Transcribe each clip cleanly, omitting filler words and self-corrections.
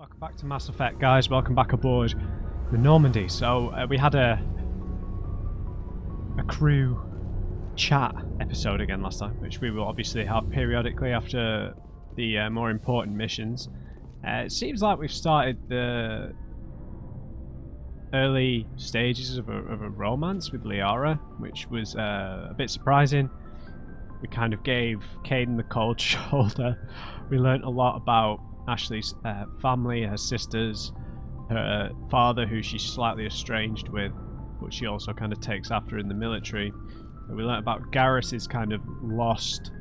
Welcome back to Mass Effect, guys. Welcome back aboard the Normandy. So we had a crew chat episode again last time, which we will obviously have periodically after the more important missions. It seems like we've started the early stages of a romance with Liara, which was a bit surprising. We kind of gave Caden the cold shoulder. We learnt a lot about Ashley's family, her sisters, her father, who she's slightly estranged with, but she also kind of takes after in the military. And we learnt about Garrus's kind of lost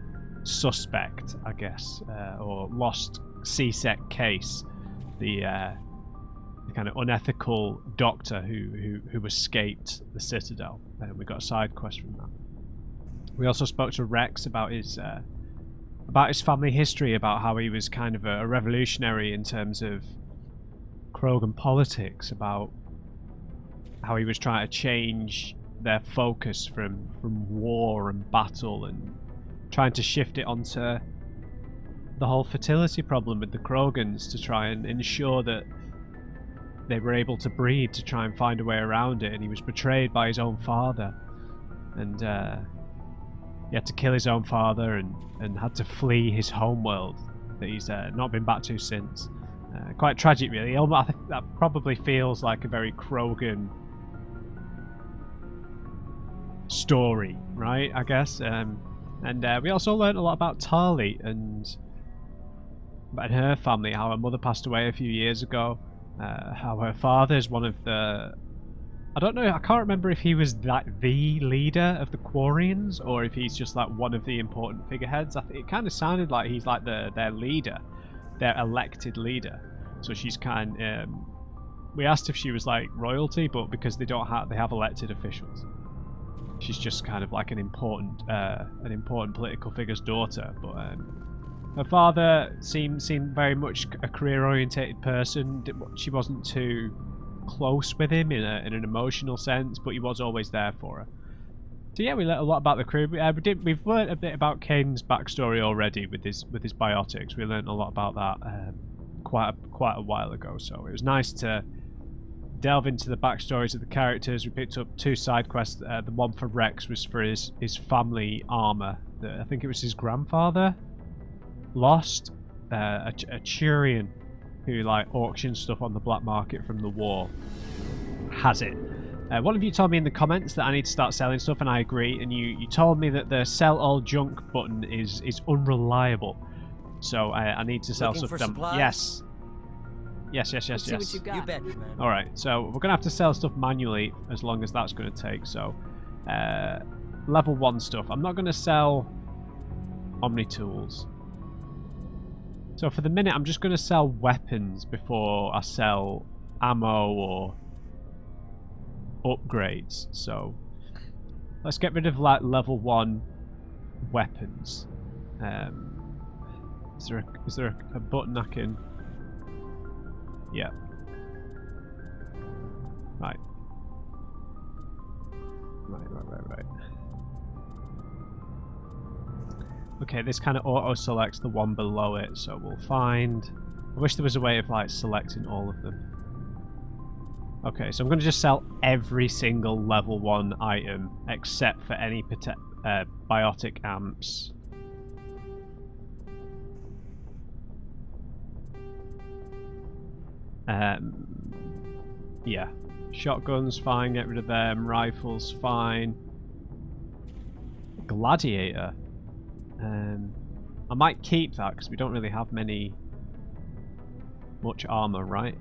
suspect, I guess, or lost C-Sec case, the kind of unethical doctor who escaped the Citadel. And we got a side quest from that. We also spoke to Rex about his family history, about how he was kind of a revolutionary in terms of Krogan politics, about how he was trying to change their focus from war and battle and trying to shift it onto the whole fertility problem with the Krogans to try and ensure that they were able to breed, to try and find a way around it. And he was betrayed by his own father, and he had to kill his own father and had to flee his homeworld that he's not been back to since. Quite tragic, really. I think that probably feels like a very Krogan story, right? I guess. And we also learned a lot about Tali and her family, how her mother passed away a few years ago, how her father is one of the... I don't know, I can't remember if he was like the leader of the Quarians or if he's just like one of the important figureheads. I think it kind of sounded like he's like their leader, their elected leader. So she's kind we asked if she was like royalty, but because they have elected officials, she's just kind of like an important political figure's daughter. But her father seemed very much a career-orientated person. She wasn't too close with him in an emotional sense, but he was always there for her. So yeah, we learned a lot about the crew. We've learned a bit about Caden's backstory already with his biotics. We learned a lot about that quite a while ago. So it was nice to delve into the backstories of the characters. We picked up 2 side quests. The one for Rex was for his family armor that I think it was his grandfather lost. A Turian who like auctions stuff on the black market from the war has it. One of you told me in the comments that I need to start selling stuff, and I agree. And you told me that the sell all junk button is unreliable, so I need to sell stuff. Yes. Yes. See what you got. You bet, man. All right, so we're gonna have to sell stuff manually as long as that's going to take. So level 1 stuff. I'm not going to sell Omni tools. So for the minute, I'm just going to sell weapons before I sell ammo or upgrades. So let's get rid of like level 1 weapons. Is there a button I can? Yeah. Right. Okay, this kind of auto-selects the one below it, so we'll find... I wish there was a way of, like, selecting all of them. Okay, so I'm going to just sell every single level 1 item, except for any biotic amps. Yeah. Shotguns, fine, get rid of them. Rifles, fine. Gladiator. I might keep that because we don't really have much armor, right?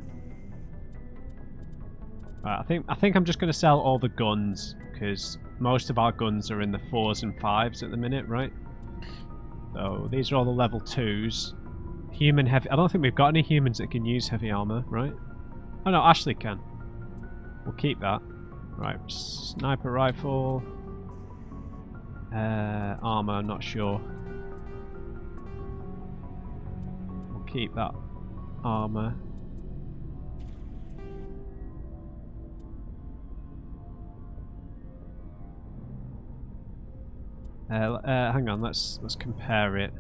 I think I'm just going to sell all the guns because most of our guns are in the 4s and 5s at the minute, right? So these are all the level 2s. Human heavy. I don't think we've got any humans that can use heavy armor, right? Oh no, Ashley can. We'll keep that. Right, sniper rifle. Armor, not sure. We'll keep that armor. Hang on, let's compare it.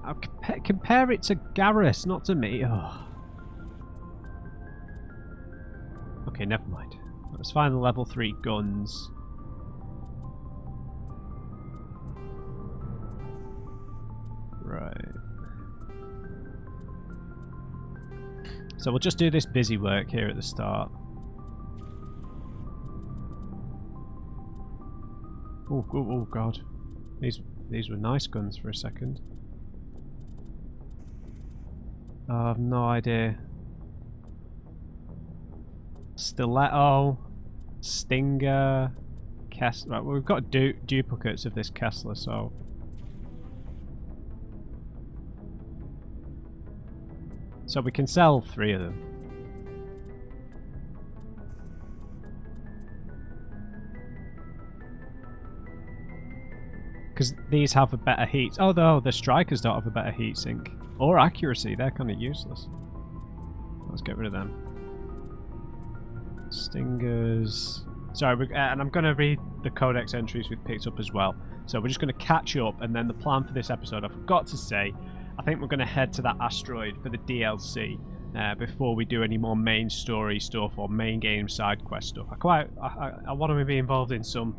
I'll compare it to Garrus, not to me. Oh. Okay, never mind. Let's find the level 3 guns. Right. So we'll just do this busy work here at the start. Oh god. These were nice guns for a second. Oh, I have no idea. Stiletto, Stinger, Kessler. Right, well, we've got duplicates of this Kessler, so. So we can sell 3 of them. Because these have a better heat. Oh no, the strikers don't have a better heat sink. Or accuracy, they're kind of useless. Let's get rid of them. Stingers. Sorry, and I'm going to read the Codex entries we've picked up as well. So we're just going to catch up, and then the plan for this episode, I forgot to say, I think we're going to head to that asteroid for the DLC before we do any more main story stuff or main game side quest stuff. I want to be involved in some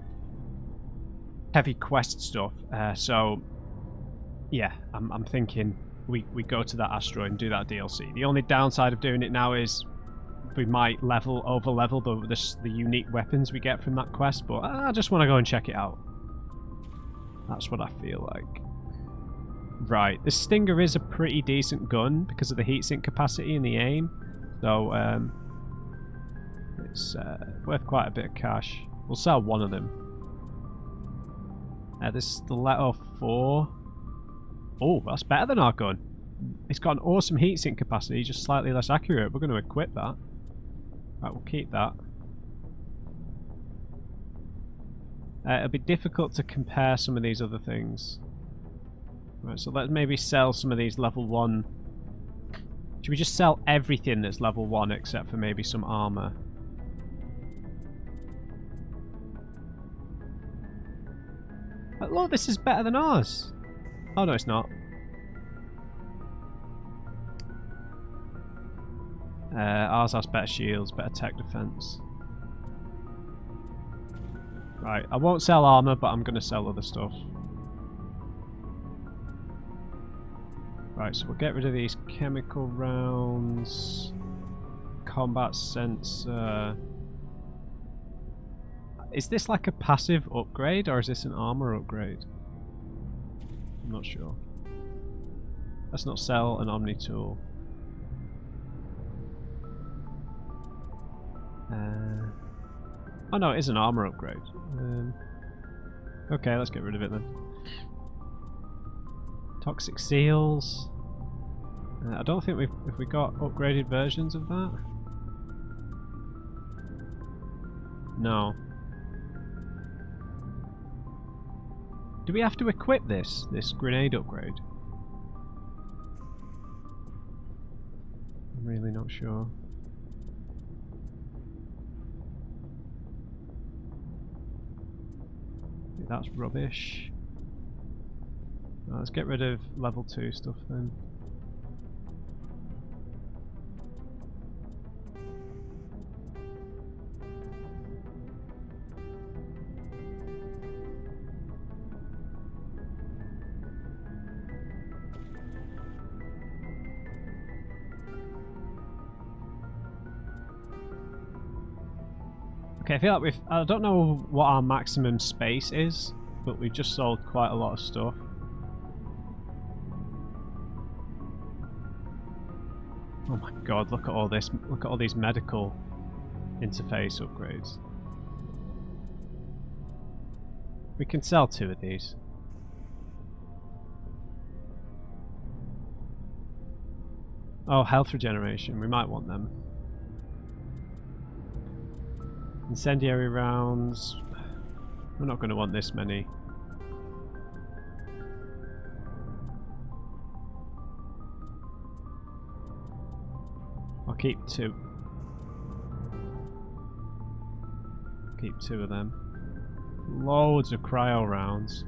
heavy quest stuff. So yeah, I'm thinking we go to that asteroid and do that DLC. The only downside of doing it now is we might over level the unique weapons we get from that quest, but I just want to go and check it out. That's what I feel like. Right, the Stinger is a pretty decent gun because of the heatsink capacity and the aim, so it's worth quite a bit of cash. We'll sell 1 of them. The Stiletto 4. Oh, that's better than our gun. It's got an awesome heatsink capacity, just slightly less accurate. We're going to equip that. Right, we'll keep that. It'll be difficult to compare some of these other things. Right, so let's maybe sell some of these level 1. Should we just sell everything that's level 1 except for maybe some armor? Look, this is better than ours. Oh no, it's not. Ours has better shields, better tech defense. Right, I won't sell armor, but I'm going to sell other stuff. Right, so we'll get rid of these chemical rounds. Combat sensor. Is this like a passive upgrade, or is this an armor upgrade? I'm not sure. Let's not sell an Omni tool. Oh no, it is an armor upgrade. Okay, let's get rid of it then. Toxic seals. I don't think we got upgraded versions of that. No. Do we have to equip this grenade upgrade? I'm really not sure. That's rubbish. Right, let's get rid of level 2 stuff then. Okay, I feel like I don't know what our maximum space is, but we've just sold quite a lot of stuff. Oh my god, look at all this. Look at all these medical interface upgrades. We can sell 2 of these. Oh, health regeneration. We might want them. Incendiary rounds. We're not going to want this many. I'll keep 2. Keep 2 of them. Loads of cryo rounds.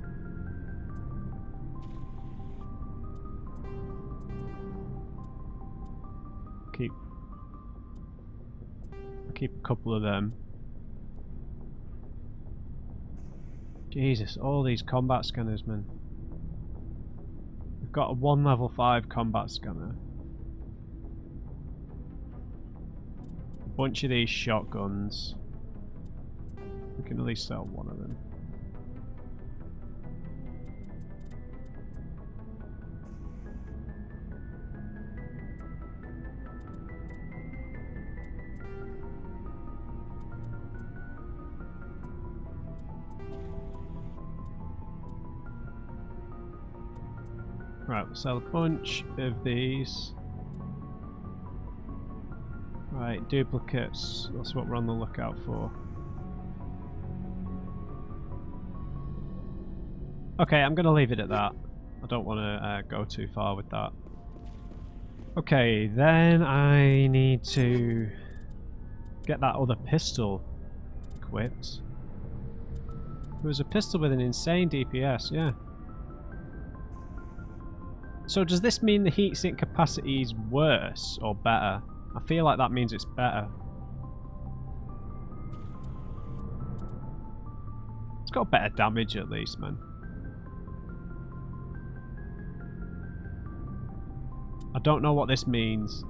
keep a couple of them. Jesus, all these combat scanners, man. We've got a 1 level 5 combat scanner. A bunch of these shotguns. We can at least sell one of them. Right, we'll sell a bunch of these. Right, duplicates. That's what we're on the lookout for. Okay, I'm going to leave it at that. I don't want to go too far with that. Okay, then I need to get that other pistol equipped. It was a pistol with an insane DPS, yeah. So does this mean the heatsink capacity is worse or better? I feel like that means it's better. It's got better damage at least, man. I don't know what this means.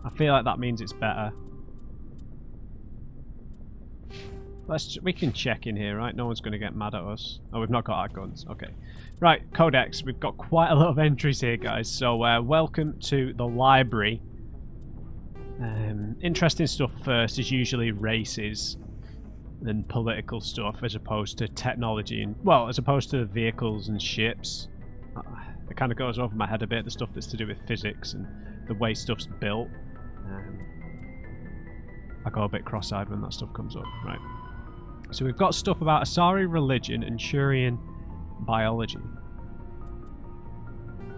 I feel like that means it's better. We can check in here, right? No one's going to get mad at us. Oh, we've not got our guns. Okay. Right, Codex. We've got quite a lot of entries here, guys. So, welcome to the library. Interesting stuff first is usually races and political stuff as opposed to technology and, well, as opposed to vehicles and ships. It kind of goes over my head a bit, the stuff that's to do with physics and the way stuff's built. I go a bit cross-eyed when that stuff comes up. Right. So we've got stuff about Asari religion and Turian biology.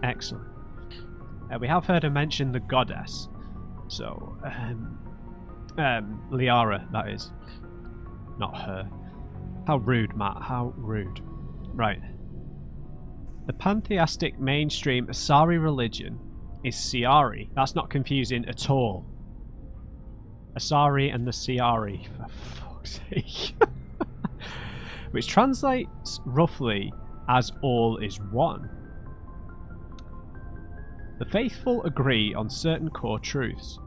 Excellent. We have heard her mention the goddess. So, Liara, that is. Not her. How rude, Matt. How rude. Right. The pantheistic mainstream Asari religion is Siari. That's not confusing at all. Asari and the Siari, for fuck's sake. Which translates roughly as all is one. The faithful agree on certain core truths.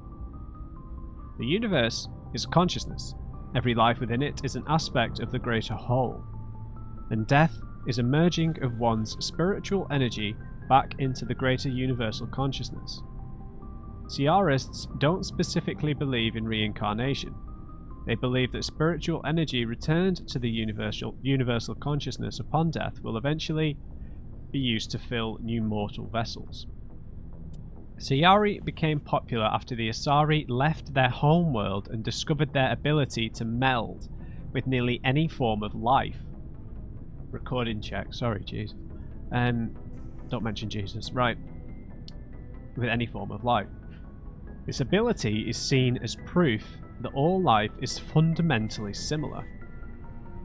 The universe is consciousness. Every life within it is an aspect of the greater whole. And death is a merging of one's spiritual energy back into the greater universal consciousness. Siarists don't specifically believe in reincarnation. They believe that spiritual energy returned to the universal consciousness upon death will eventually be used to fill new mortal vessels. Siari became popular after the Asari left their homeworld and discovered their ability to meld with nearly any form of life. Recording check. Sorry, jeez. Don't mention Jesus. Right. With any form of life. This ability is seen as proof that all life is fundamentally similar.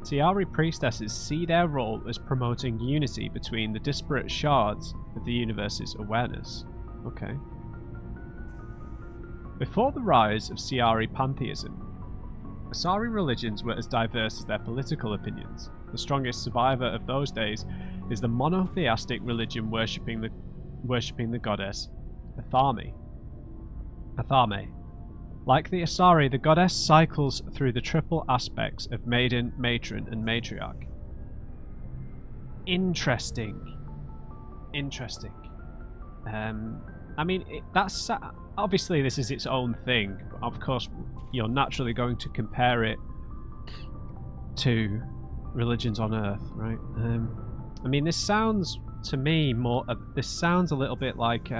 Siari priestesses see their role as promoting unity between the disparate shards of the universe's awareness. Okay. Before the rise of Siari pantheism, Asari religions were as diverse as their political opinions. The strongest survivor of those days is the monotheistic religion worshipping the goddess Athame. Like the Asari, the goddess cycles through the triple aspects of maiden, matron, and matriarch. Interesting. I mean, that's obviously this is its own thing. But of course, you're naturally going to compare it to religions on Earth, right? I mean, this sounds to me more. This sounds a little bit like.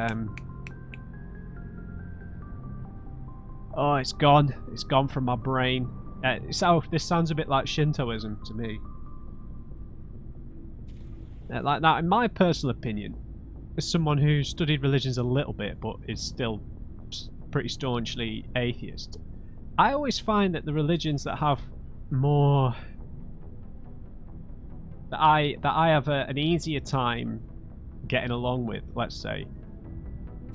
Oh, it's gone. It's gone from my brain. This sounds a bit like Shintoism to me. Like that, in my personal opinion, as someone who studied religions a little bit but is still pretty staunchly atheist, I always find that the religions that have more that I have an easier time getting along with, let's say,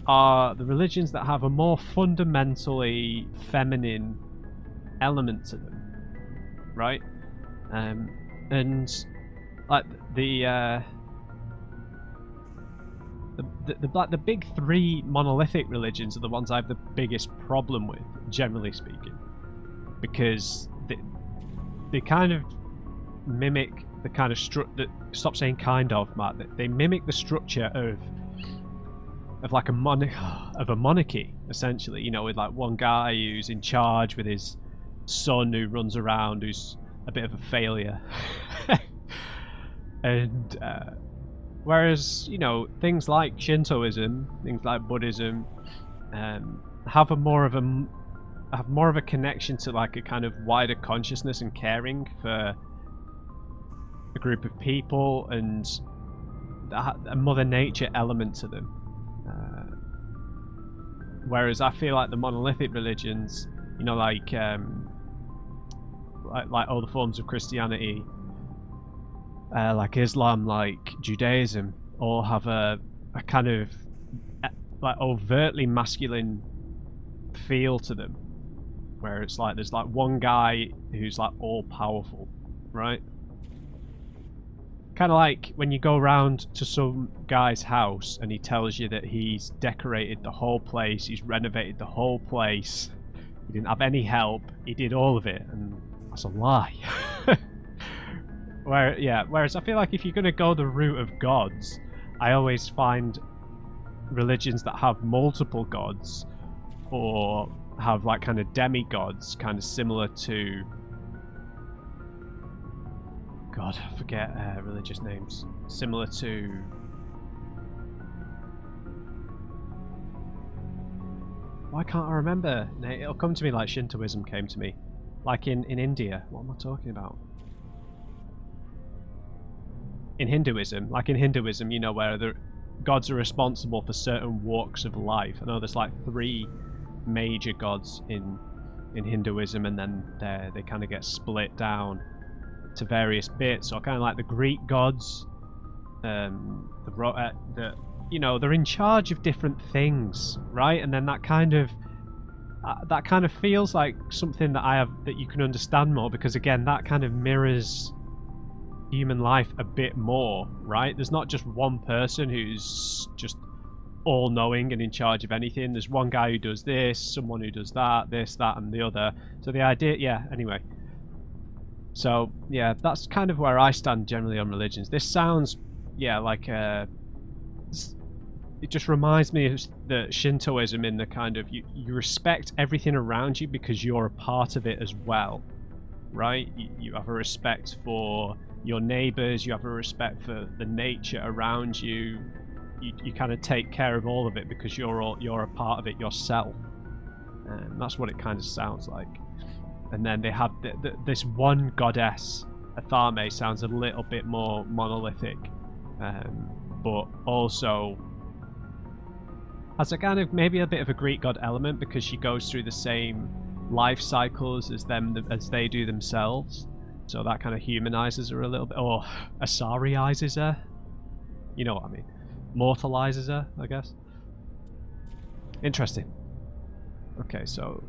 are the religions that have a more fundamentally feminine element to them, right? And like the big three monolithic religions are the ones I have the biggest problem with, generally speaking, because they kind of mimic the kind of stop saying kind of, Matt. They mimic the structure of like a monarchy, essentially. You know, with like one guy who's in charge with his son who runs around, who's a bit of a failure, and whereas, you know, things like Shintoism, things like Buddhism, have more of a connection to like a kind of wider consciousness and caring for a group of people, and a Mother Nature element to them. Whereas I feel like the monolithic religions, you know, like all the forms of Christianity, like Islam, like Judaism, all have a kind of like overtly masculine feel to them, where it's like there's like one guy who's like all powerful, right? Kind of like when you go around to some guy's house and he tells you that he's decorated the whole place, he's renovated the whole place, he didn't have any help, he did all of it, and that's a lie. Whereas I feel like if you're going to go the route of gods, I always find religions that have multiple gods, or have like kind of demigods, kind of similar to... God, I forget religious names. Similar to... Why can't I remember? It'll come to me like Shintoism came to me. Like in India. What am I talking about? In Hinduism. Like in Hinduism, you know, where the gods are responsible for certain walks of life. I know there's like 3 major gods in Hinduism, and then they kind of get split down to various bits, or kind of like the Greek gods, you know, they're in charge of different things, right? And then that kind of feels like something that you can understand more, because again, that kind of mirrors human life a bit more, right? There's not just one person who's just all-knowing and in charge of anything. There's one guy who does this, someone who does that, this, that, and the other. So the idea, anyway. So, yeah, that's kind of where I stand generally on religions. This sounds, like it just reminds me of the Shintoism, in the kind of, you respect everything around you because you're a part of it as well, right? You have a respect for your neighbours, you have a respect for the nature around you. You kind of take care of all of it because you're a part of it yourself. And that's what it kind of sounds like. And then they have this one goddess, Athame, sounds a little bit more monolithic, but also has a kind of maybe a bit of a Greek god element, because she goes through the same life cycles as they do themselves. So that kind of humanizes her a little bit, or Asariizes her. You know what I mean? Mortalizes her, I guess. Interesting. Okay, so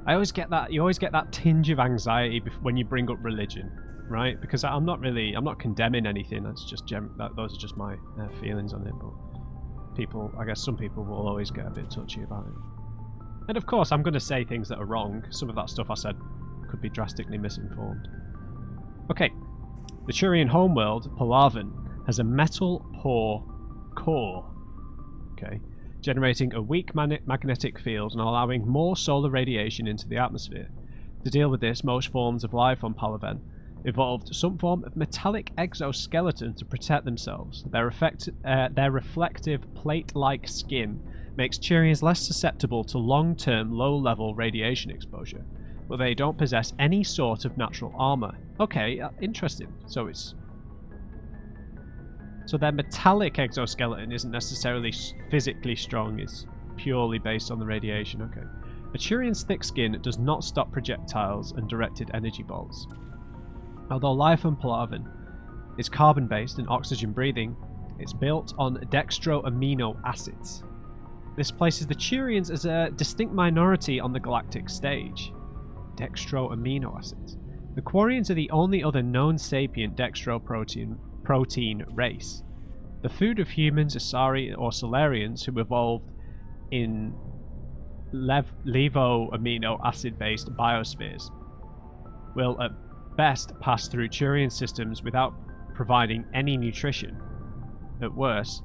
I always get that. You always get that tinge of anxiety when you bring up religion, right? Because I'm not condemning anything. That's just those are just my feelings on it. But people, I guess, some people will always get a bit touchy about it. And of course, I'm going to say things that are wrong. Some of that stuff I said could be drastically misinformed. Okay, the Turian homeworld, Palaven, has a metal-poor core. Okay. Generating a weak magnetic field and allowing more solar radiation into the atmosphere. To deal with this, most forms of life on Palaven evolved some form of metallic exoskeleton to protect themselves. Their reflective plate-like skin makes Turians less susceptible to long-term low-level radiation exposure, but they don't possess any sort of natural armor. Okay, interesting. So their metallic exoskeleton isn't necessarily physically strong, it's purely based on the radiation. Okay. A Turian's thick skin does not stop projectiles and directed energy bolts. Although life on Palaven is carbon-based and oxygen-breathing, It's built on dextro amino acids. This places the Turians as a distinct minority on the galactic stage. Dextro amino acids. The Quarians are the only other known sapient dextro protein race. The food of humans, Asari or Solarians who evolved in levo amino acid based biospheres will at best pass through Turian systems without providing any nutrition. At worst,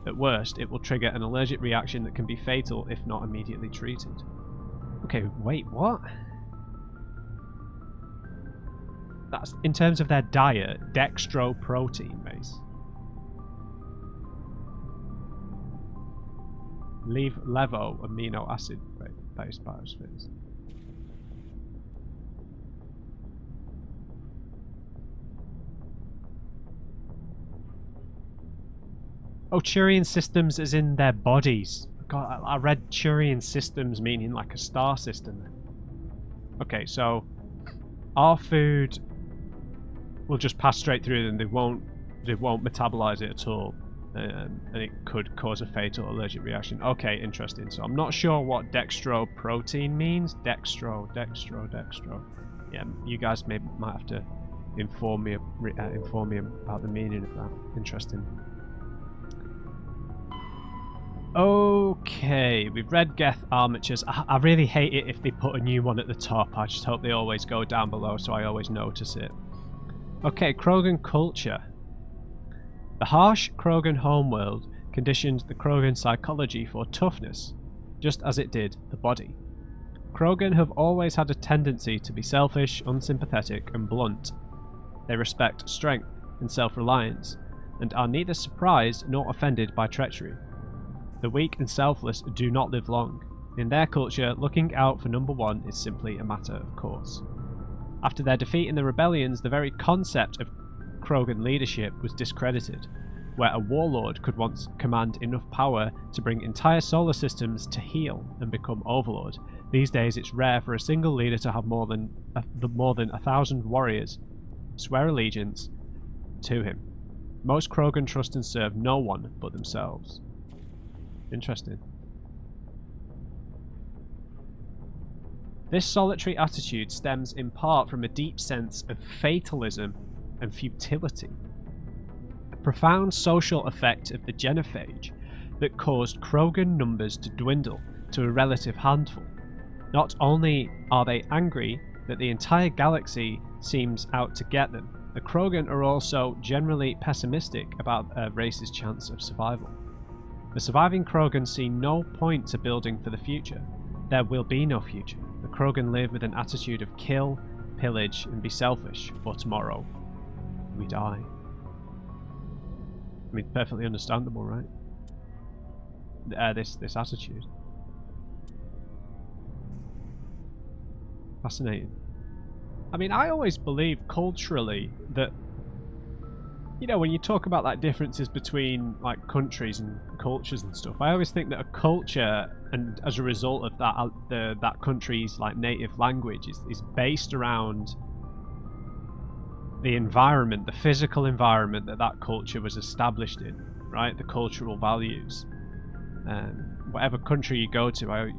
it will trigger an allergic reaction that can be fatal if not immediately treated. Okay, wait, what? That's in terms of their diet, dextro protein base. Levo amino acid based biospheres. Oh, Turian systems as in their bodies. God, I read Turian systems meaning like a star system. Okay, so our food will just pass straight through them. They won't metabolize it at all, and it could cause a fatal allergic reaction. Okay, interesting. So I'm not sure what dextro protein means. Dextro. Yeah, you guys might have to inform me about the meaning of that. Interesting. Okay, we've read Geth armatures. I really hate it if they put a new one at the top. I just hope they always go down below so I always notice it. Okay, Krogan culture. The harsh Krogan homeworld conditioned the Krogan psychology for toughness, just as it did the body. Krogan have always had a tendency to be selfish, unsympathetic, and blunt. They respect strength and self-reliance, and are neither surprised nor offended by treachery. The weak and selfless do not live long. In their culture, looking out for number one is simply a matter of course. After their defeat in the rebellions, the very concept of Krogan leadership was discredited, where a warlord could once command enough power to bring entire solar systems to heel and become overlord. These days, it's rare for a single leader to have more than 1,000 warriors swear allegiance to him. Most Krogan trust and serve no one but themselves. Interesting. This solitary attitude stems in part from a deep sense of fatalism and futility. A profound social effect of the genophage that caused Krogan numbers to dwindle to a relative handful. Not only are they angry that the entire galaxy seems out to get them, the Krogan are also generally pessimistic about a race's chance of survival. The surviving Krogan see no point to building for the future. There will be no future. The Krogan live with an attitude of kill, pillage, and be selfish, for tomorrow we die. I mean, perfectly understandable, right? This attitude. Fascinating. I mean, I always believed culturally that, you know, when you talk about like differences between like countries and cultures and stuff, I always think that a culture, and as a result of that, that country's like native language is based around the environment, the physical environment that that culture was established in, right? The cultural values. Whatever country you go to,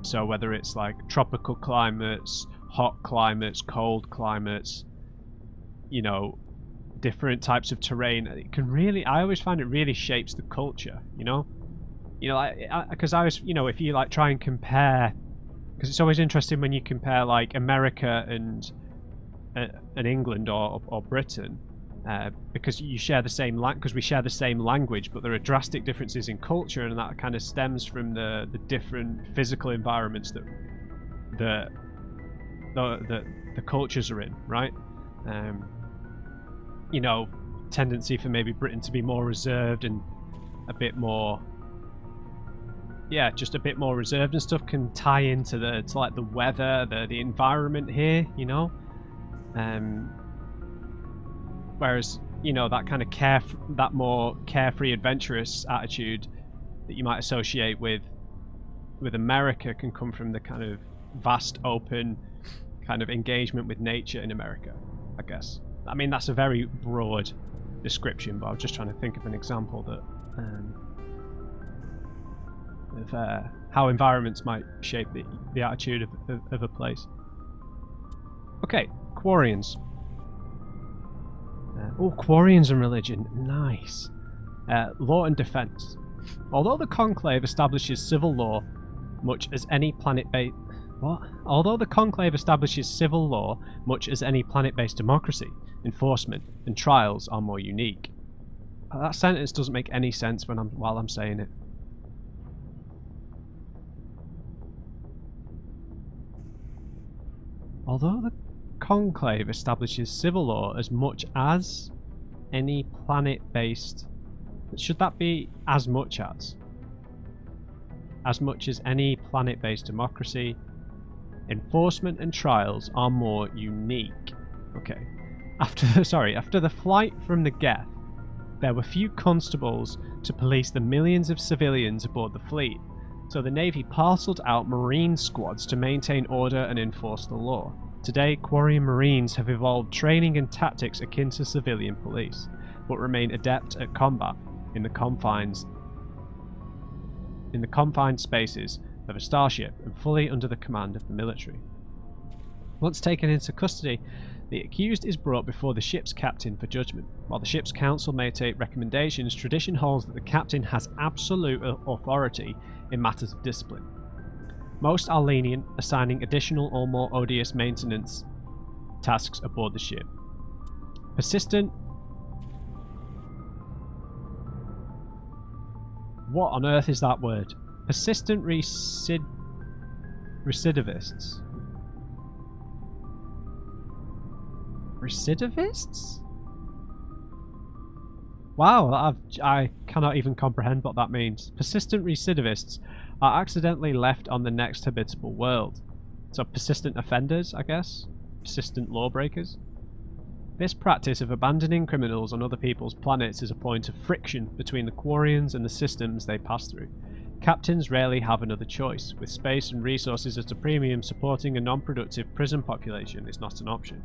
so whether it's like tropical climates, hot climates, cold climates, you know, different types of terrain, it can really, I always find it really shapes the culture, you know, because I was, you know, if you like try and compare, because it's always interesting when you compare like America and England or Britain, because you share the same because we share the same language, but there are drastic differences in culture, and that kind of stems from the different physical environments that the cultures are in, right? You know, tendency for maybe Britain to be more reserved and a bit more, yeah, just a bit more reserved and stuff can tie into like the weather, the environment here, you know. Whereas, you know, that kind of that more carefree, adventurous attitude that you might associate with America can come from the kind of vast, open kind of engagement with nature in America, I guess. I mean, that's a very broad description, but I was just trying to think of an example that of how environments might shape the attitude of a place. Okay, Quarians. Quarians and religion, nice. Law and defense. Although the Conclave establishes civil law, much as any planet-based democracy, enforcement and trials are more unique. That sentence doesn't make any sense while I'm saying it. Although the Conclave establishes civil law as much as any planet-based... Should that be as much as? As much as any planet-based democracy, enforcement and trials are more unique. Okay. After the flight from the Geth, there were few constables to police the millions of civilians aboard the fleet, so the Navy parceled out Marine squads to maintain order and enforce the law. Today, Quarian Marines have evolved training and tactics akin to civilian police, but remain adept at combat in the confined spaces of a starship and fully under the command of the military. Once taken into custody, the accused is brought before the ship's captain for judgment. While the ship's council may take recommendations, tradition holds that the captain has absolute authority in matters of discipline. Most are lenient, assigning additional or more odious maintenance tasks aboard the ship. Persistent... What on earth is that word? Persistent recidivists? Recidivists? Wow, I cannot even comprehend what that means. Persistent recidivists are accidentally left on the next habitable world. So persistent offenders, I guess? Persistent lawbreakers? This practice of abandoning criminals on other people's planets is a point of friction between the Quarians and the systems they pass through. Captains rarely have another choice. With space and resources at a premium, supporting a non-productive prison population is not an option.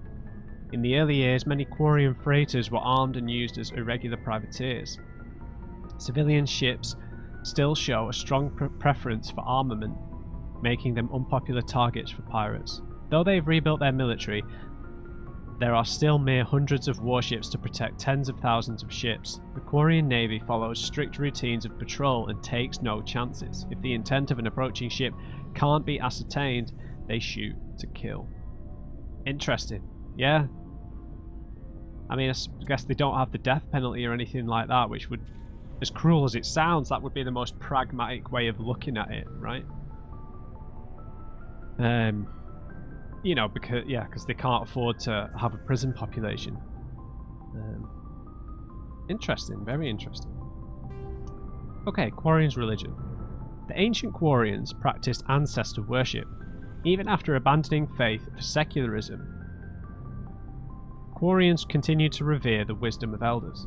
In the early years, many Quarian freighters were armed and used as irregular privateers. Civilian ships still show a strong preference for armament, making them unpopular targets for pirates. Though they've rebuilt their military, there are still mere hundreds of warships to protect tens of thousands of ships. The Quarian Navy follows strict routines of patrol and takes no chances. If the intent of an approaching ship can't be ascertained, they shoot to kill. Interesting. Yeah. I mean, I guess they don't have the death penalty or anything like that, which would, as cruel as it sounds, that would be the most pragmatic way of looking at it, right? You know, because they can't afford to have a prison population. Interesting, very interesting. Okay, Quarians' religion. The ancient Quarians practiced ancestor worship. Even after abandoning faith for secularism, Quarians continued to revere the wisdom of elders.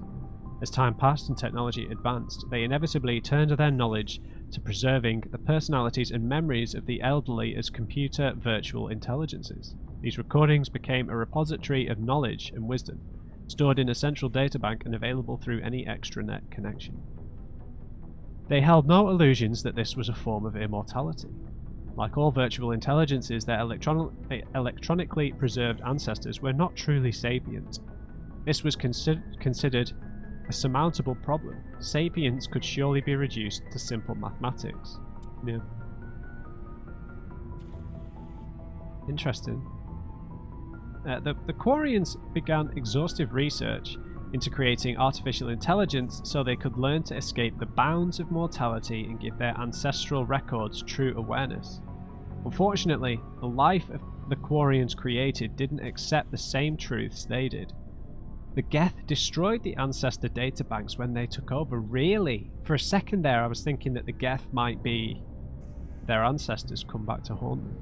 As time passed and technology advanced, they inevitably turned their knowledge to preserving the personalities and memories of the elderly as computer virtual intelligences. These recordings became a repository of knowledge and wisdom, stored in a central databank and available through any extranet connection. They held no illusions that this was a form of immortality. Like all virtual intelligences, their electronically preserved ancestors were not truly sapient. This was considered a surmountable problem. Sapience could surely be reduced to simple mathematics. Yeah. Interesting. The Quarians began exhaustive research into creating artificial intelligence so they could learn to escape the bounds of mortality and give their ancestral records true awareness. Unfortunately, the life of the Quarians created didn't accept the same truths they did. The Geth destroyed the ancestor databanks when they took over. Really? For a second there, I was thinking that the Geth might be their ancestors come back to haunt them.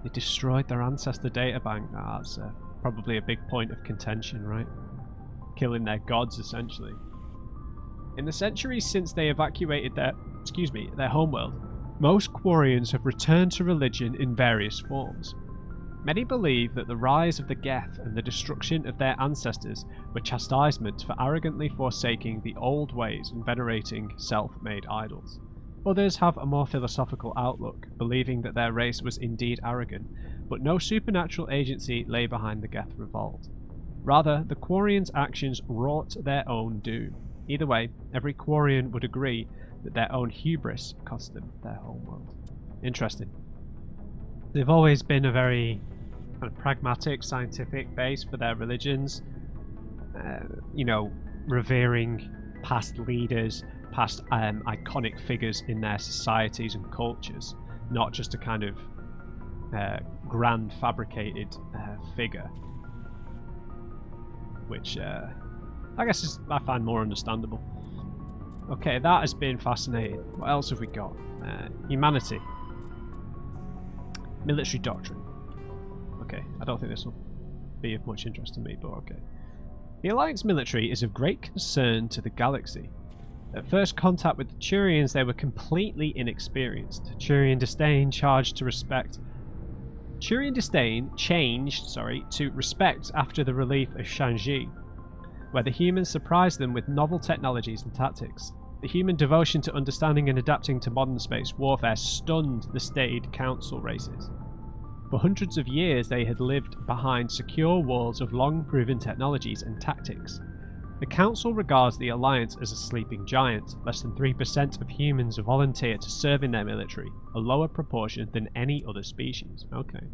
They destroyed their ancestor databank. That's probably a big point of contention, right? Killing their gods, essentially. In the centuries since they evacuated their homeworld, most Quarians have returned to religion in various forms. Many believe that the rise of the Geth and the destruction of their ancestors were chastisement for arrogantly forsaking the old ways and venerating self-made idols. Others have a more philosophical outlook, believing that their race was indeed arrogant, but no supernatural agency lay behind the Geth revolt. Rather, the Quarians' actions wrought their own doom. Either way, every Quarian would agree that their own hubris cost them their homeworld. Interesting. They've always been a very kind of pragmatic, scientific base for their religions. Revering past leaders, past iconic figures in their societies and cultures, not just a kind of grand fabricated figure, which I guess I find more understandable. Okay, that has been fascinating. What else have we got? Humanity. Military doctrine. Okay, I don't think this will be of much interest to me, but okay. The Alliance military is of great concern to the galaxy. At first contact with the Turians, they were completely inexperienced. Turian disdain changed to respect after the relief of Shanxi, where the humans surprised them with novel technologies and tactics. The human devotion to understanding and adapting to modern space warfare stunned the staid council races. For hundreds of years they had lived behind secure walls of long-proven technologies and tactics. The council regards the Alliance as a sleeping giant. Less than 3% of humans volunteer to serve in their military, a lower proportion than any other species. Okay.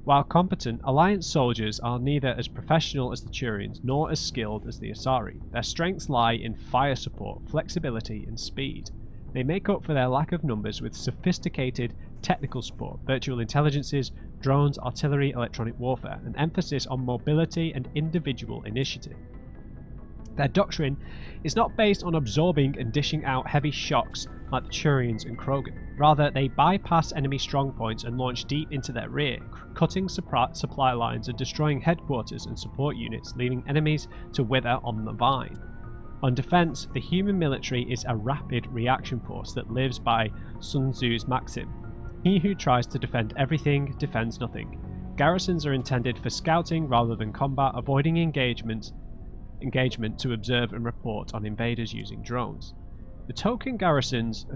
While competent, Alliance soldiers are neither as professional as the Turians nor as skilled as the Asari. Their strengths lie in fire support, flexibility, and speed. They make up for their lack of numbers with sophisticated technical support, virtual intelligences, drones, artillery, electronic warfare, an emphasis on mobility and individual initiative. Their doctrine is not based on absorbing and dishing out heavy shocks like the Turians and Krogan. Rather, they bypass enemy strongpoints and launch deep into their rear, cutting supply lines and destroying headquarters and support units, leaving enemies to wither on the vine. On defense, the human military is a rapid reaction force that lives by Sun Tzu's maxim: he who tries to defend everything defends nothing. Garrisons are intended for scouting rather than combat, avoiding engagement to observe and report on invaders using drones. The token garrisons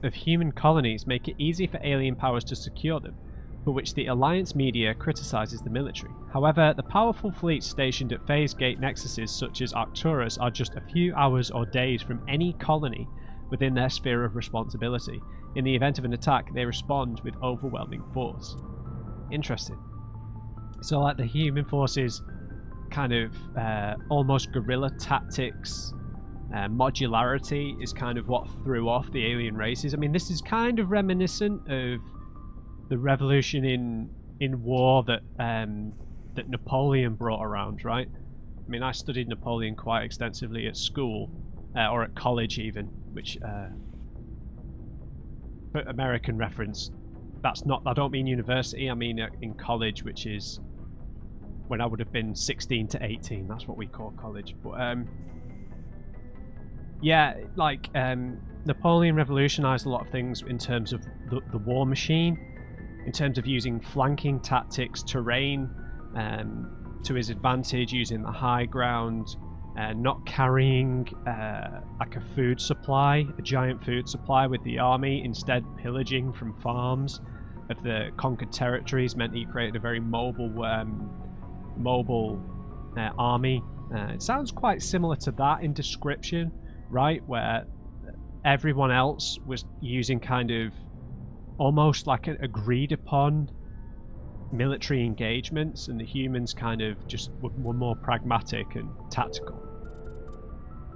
of human colonies make it easy for alien powers to secure them, for which the Alliance media criticizes the military. However, the powerful fleets stationed at phase gate nexuses such as Arcturus are just a few hours or days from any colony within their sphere of responsibility. In the event of an attack, they respond with overwhelming force. Interesting. So like the human forces kind of almost guerrilla tactics, modularity is kind of what threw off the alien races. I mean, this is kind of reminiscent of the revolution in war that that Napoleon brought around, right? I mean, I studied Napoleon quite extensively at school, or at college even, which, for American reference, that's not, I don't mean university, I mean in college, which is when I would have been 16 to 18, that's what we call college. But yeah, like Napoleon revolutionized a lot of things in terms of the war machine, in terms of using flanking tactics, terrain to his advantage, using the high ground, not carrying like a food supply, a giant food supply with the army, instead pillaging from farms of the conquered territories meant he created a very mobile army. It sounds quite similar to that in description, right, where everyone else was using kind of almost like an agreed upon military engagements, and the humans kind of just were more pragmatic and tactical.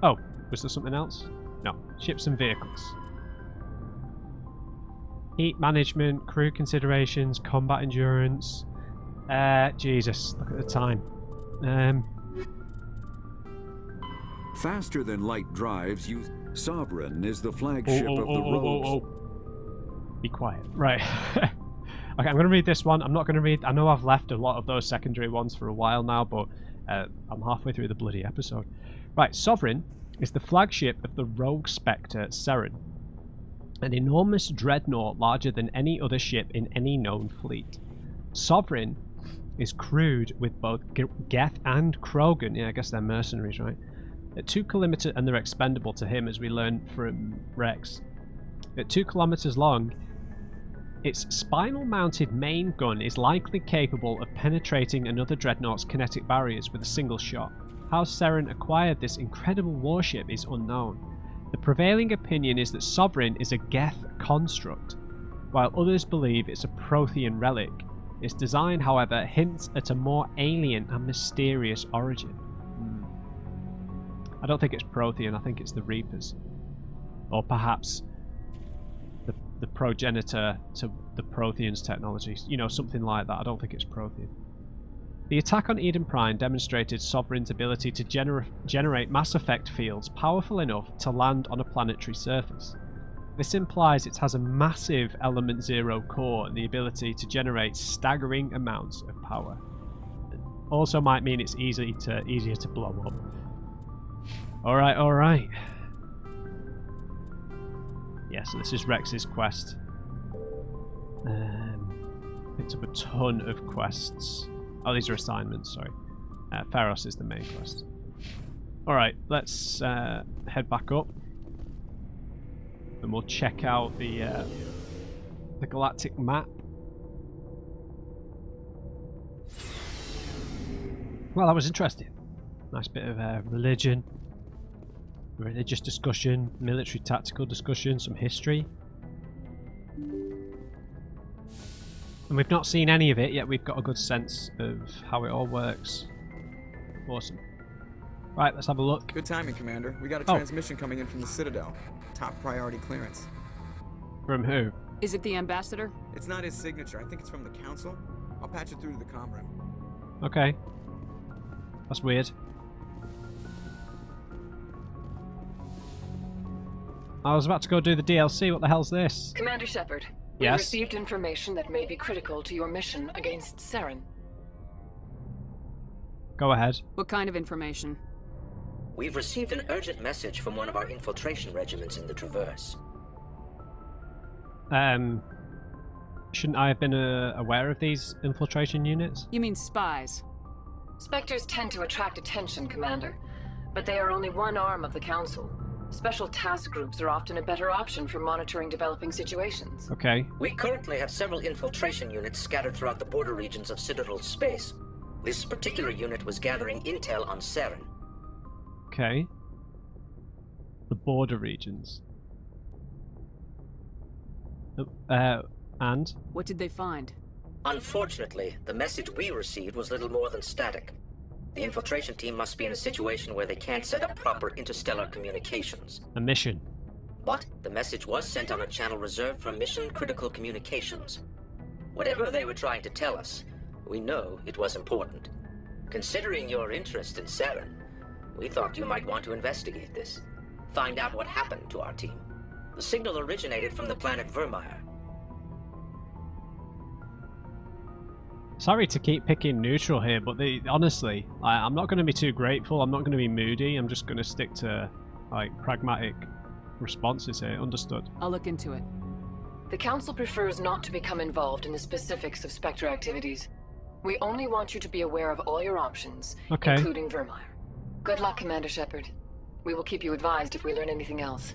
Oh, was there something else? No. Ships and vehicles. Heat management, crew considerations, combat endurance. Jesus, look at the time. Faster than light drives, Sovereign is the flagship of the Rogues. Be quiet. Right. Okay, I'm going to read this one. I'm not going to read... I know I've left a lot of those secondary ones for a while now, but I'm halfway through the bloody episode. Right, Sovereign is the flagship of the rogue spectre Seren. An enormous dreadnought larger than any other ship in any known fleet. Sovereign is crewed with both Geth and Krogan. Yeah, I guess they're mercenaries, right? At 2 kilometers, and they're expendable to him, as we learned from Rex. At 2 kilometers long, its spinal-mounted main gun is likely capable of penetrating another dreadnought's kinetic barriers with a single shot. How Seren acquired this incredible warship is unknown. The prevailing opinion is that Sovereign is a Geth construct, while others believe it's a Prothean relic. Its design, however, hints at a more alien and mysterious origin. I don't think it's Prothean, I think it's the Reapers. Or perhaps the progenitor to the Prothean's technologies. You know, something like that. I don't think it's Prothean. The attack on Eden Prime demonstrated Sovereign's ability to generate mass effect fields powerful enough to land on a planetary surface. This implies it has a massive Element Zero core and the ability to generate staggering amounts of power. It also might mean it's easier to blow up. Alright. Yeah, so this is Rex's quest. Picked up a ton of quests. Oh, these are assignments, sorry. Pharos is the main quest. Alright, let's head back up. And we'll check out the galactic map. Well, that was interesting. Nice bit of religion. Religious discussion, military tactical discussion, some history. And we've not seen any of it, yet we've got a good sense of how it all works. Awesome. Right, let's have a look. Good timing, Commander. We got a transmission coming in from the Citadel. Top priority clearance. From who? Is it the Ambassador? It's not his signature. I think it's from the Council. I'll patch it through to the comm room. Okay. That's weird. I was about to go do the DLC. What the hell's this? Commander Shepard, yes? we've received information that may be critical to your mission against Seren. Go ahead. What kind of information? We've received an urgent message from one of our infiltration regiments in the Traverse. Shouldn't I have been aware of these infiltration units? You mean spies? Spectres tend to attract attention, Commander, but they are only one arm of the Council. Special task groups are often a better option for monitoring developing situations. Okay. We currently have several infiltration units scattered throughout the border regions of Citadel space. This particular unit was gathering intel on Seren. Okay. The border regions. And? What did they find? Unfortunately, the message we received was little more than static. The infiltration team must be in a situation where they can't set up proper interstellar communications. A mission. But the message was sent on a channel reserved for mission-critical communications. Whatever they were trying to tell us, we know it was important. Considering your interest in Seren, we thought you might want to investigate this. Find out what happened to our team. The signal originated from the planet Vermeer. Sorry to keep picking neutral here, but honestly, I'm not going to be too grateful. I'm not going to be moody. I'm just going to stick to pragmatic responses here. Understood. I'll look into it. The Council prefers not to become involved in the specifics of Spectre activities. We only want you to be aware of all your options, including Vermeer. Good luck, Commander Shepard. We will keep you advised if we learn anything else.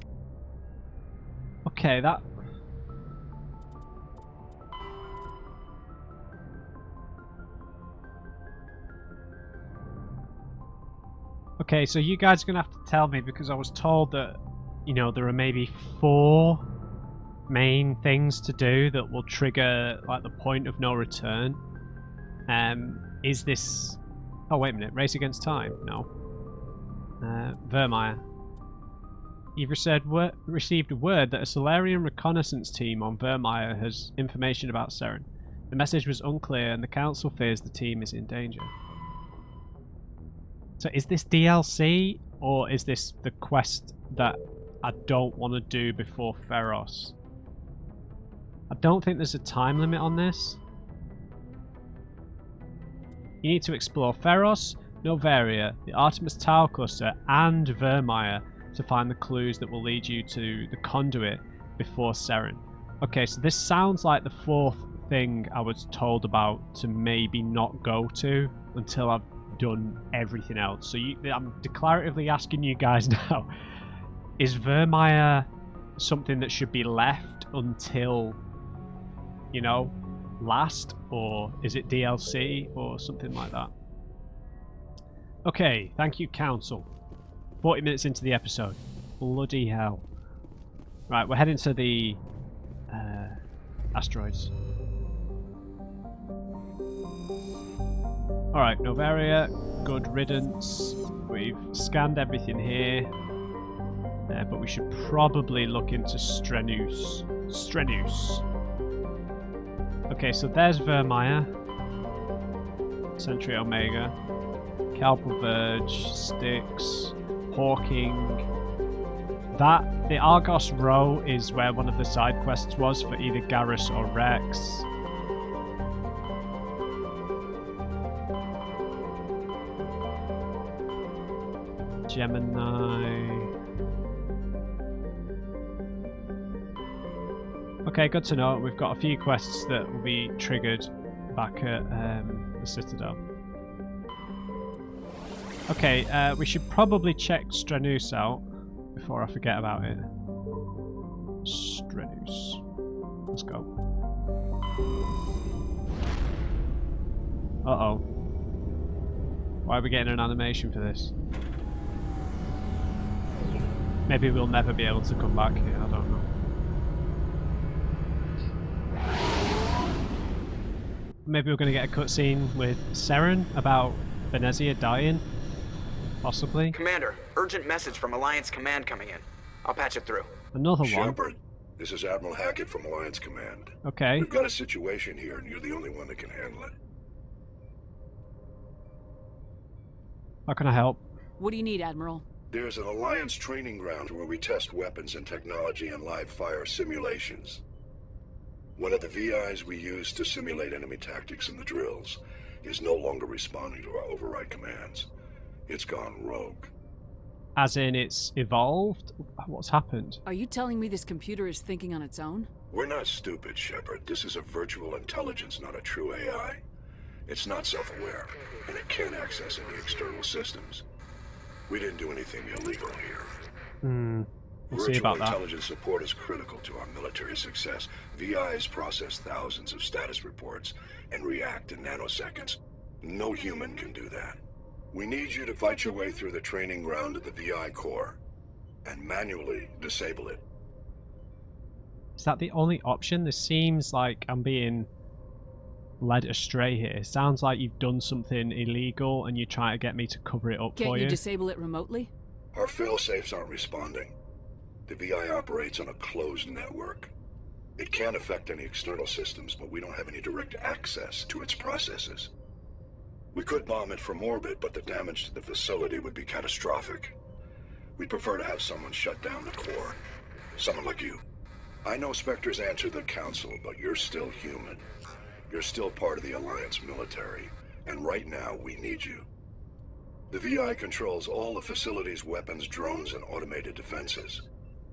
Okay, that... Okay, so you guys are going to have to tell me, because I was told that, you know, there are maybe 4 main things to do that will trigger, the point of no return. Is this... Oh, wait a minute. Race against time? No. Vermeer. You've received word that a Solarian reconnaissance team on Vermeer has information about Seren. The message was unclear, and the Council fears the team is in danger. So is this DLC, or is this the quest that I don't want to do before Pharos? I don't think there's a time limit on this. You need to explore Pharos, Novaria, the Artemis Tau cluster, and Vermeer to find the clues that will lead you to the conduit before Seren. Okay, so this sounds like the fourth thing I was told about to maybe not go to until I've done everything else. So I'm declaratively asking you guys now, is Vermeer something that should be left until, you know, last, or is it DLC or something like that? Okay, thank you, Council. 40 minutes into the episode. Bloody hell. Right, we're heading to the asteroids. Alright, Novaria, good riddance. We've scanned everything here. But we should probably look into Strenus. Okay, so there's Vermeer. Sentry Omega. Calpal Verge, Styx, Hawking. The Argos Row is where one of the side quests was for either Garrus or Rex. Gemini. Okay, good to know. We've got a few quests that will be triggered back at the Citadel. Okay, we should probably check Strenus out before I forget about it. Strenus. Let's go. Uh-oh. Why are we getting an animation for this? Maybe we'll never be able to come back here, I don't know. Maybe we're going to get a cutscene with Seren about Venezia dying. Possibly. Commander, urgent message from Alliance Command coming in. I'll patch it through. Another one. Shepard, this is Admiral Hackett from Alliance Command. Okay. We've got a situation here, and you're the only one that can handle it. How can I help? What do you need, Admiral? There's an Alliance training ground where we test weapons and technology in live fire simulations. One of the VIs we use to simulate enemy tactics in the drills is no longer responding to our override commands. It's gone rogue. As in, it's evolved? What's happened? Are you telling me this computer is thinking on its own? We're not stupid, Shepard. This is a virtual intelligence, not a true AI. It's not self-aware, and it can't access any external systems. We didn't do anything illegal here. We'll see about that. Virtual intelligence support is critical to our military success. VIs process thousands of status reports and react in nanoseconds. No human can do that. We need you to fight your way through the training ground of the VI core and manually disable it. Is that the only option? This seems like I'm being led astray here. It sounds like you've done something illegal and you're trying to get me to cover it up for you. Can't you disable it remotely? Our failsafes aren't responding. The VI operates on a closed network. It can't affect any external systems, but we don't have any direct access to its processes. We could bomb it from orbit, but the damage to the facility would be catastrophic. We'd prefer to have someone shut down the core. Someone like you. I know Spectres answer the Council, but you're still human. You're still part of the Alliance military, and right now we need you. The VI controls all the facility's weapons, drones, and automated defenses.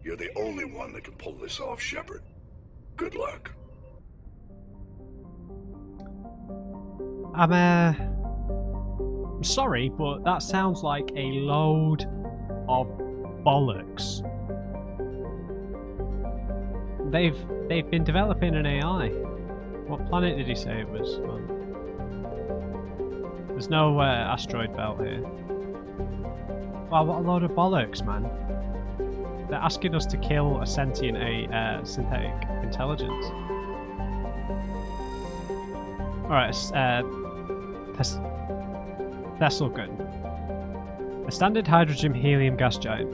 You're the only one that can pull this off, Shepard. Good luck. I'm sorry, but that sounds like a load of bollocks. They've been developing an AI. What planet did he say it was on? There's no asteroid belt here. Wow, what a load of bollocks, man. They're asking us to kill a sentient synthetic intelligence. Alright, Thessalgun. A standard hydrogen helium gas giant.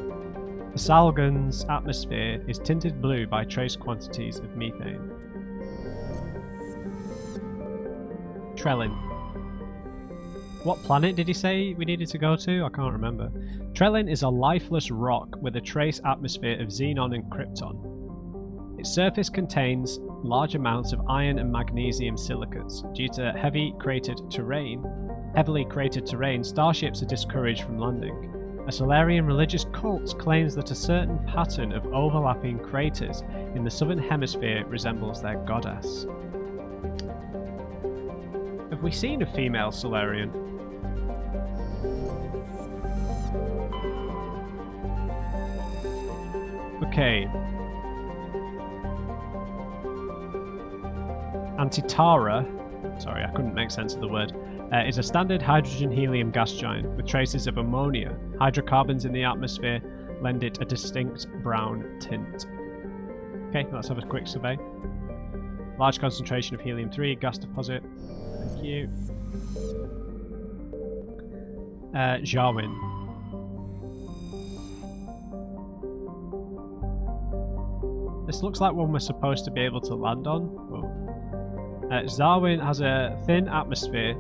The Salgun's atmosphere is tinted blue by trace quantities of methane. Trellin. What planet did he say we needed to go to? I can't remember. Trellin is a lifeless rock with a trace atmosphere of xenon and krypton. Its surface contains large amounts of iron and magnesium silicates. Due to heavily cratered terrain, starships are discouraged from landing. A Solarian religious cult claims that a certain pattern of overlapping craters in the southern hemisphere resembles their goddess. Have we seen a female Solarian? Okay. Antitara, sorry, I couldn't make sense of the word, is a standard hydrogen-helium gas giant with traces of ammonia. Hydrocarbons in the atmosphere lend it a distinct brown tint. Okay, let's have a quick survey. Large concentration of helium-3 gas deposit. Thank you. Jarwin. This looks like one we're supposed to be able to land on. Zarwin has a thin atmosphere